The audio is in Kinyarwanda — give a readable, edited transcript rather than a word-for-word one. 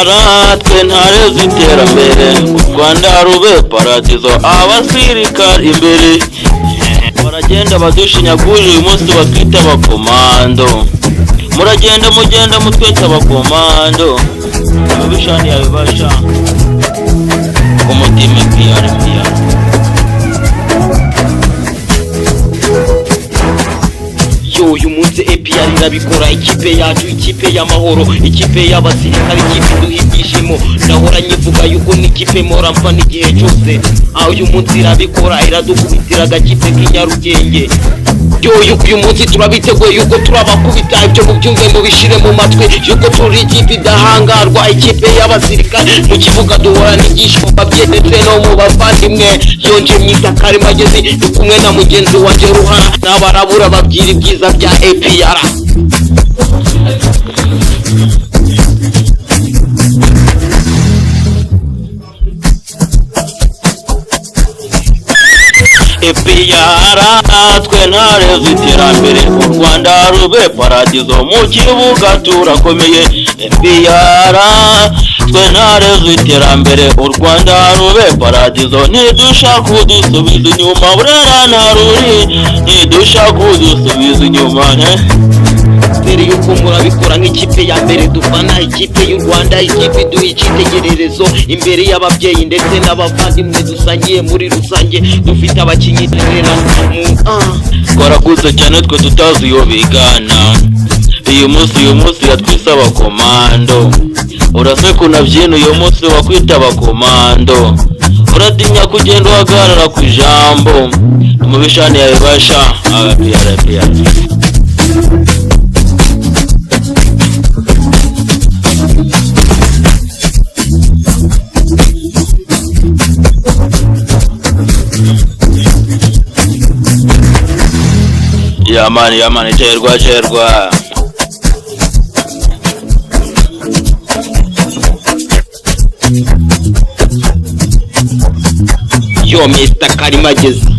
APR twe ntare z'iterambere, u Rwanda rube paradizo, abasirikare imbere baragenda badushinyagurira uyu munsi batwita abakomando. Muragenda mugenda mutwita abakomando, ababishani yabibasha umutima APR. uyu munsi APR irabikora, ikipe yacu, ikipe y'amahoro, ikipe y'abasirikare, ikipe duha ibyishimo. Ndahora nyivuga yuko n'ikipe mpora mfa n'igihe cyose. Uyu munsi irabikora, iradukubitira agakipe k'inyarugenge. Uyu munsi turabiteguye yuko turabakubita, ibyo mubyumve mubishire mu matwi yuko turi ikipe idahangarwa, ikipe y'abasirikare. Mu kibuga duhora n'igishimo babye ndetse no mu bavandimwe. Yonje myita Karimagezi, ndi kumwe na mugenzi wanjye Ruhara, n'abarabura babwira ibyiza bya APR. APR twe ntare z'iterambere, u Rwanda rube paradizo, mu kibuga turakomeye. APR twe ntare z'iterambere, u Rwanda rube paradizo, ntidushaka kudusubiza inyuma, burera na ruri ntidushaka kudusubiza inyuma. Mbere yuko murabikora nk'ikipe ya mbere dufana, ikipe y'u Rwanda, ikipe duha icyitegererezo imbere y'ababyeyi ndetse n'abavandimwe dusangiye muri rusange. Dufite abakinnyi turera twaraguze cyane, twe tutazi iyo bigana. Uyu munsi yatwise abakomando, urase kunabyina uyu munsi wakwita abakomando. Uratinya kugenda uhagarara ku ijambo, umubishani yabibasha APR. Yamani cherwa. Yo Mr. Karimagezi.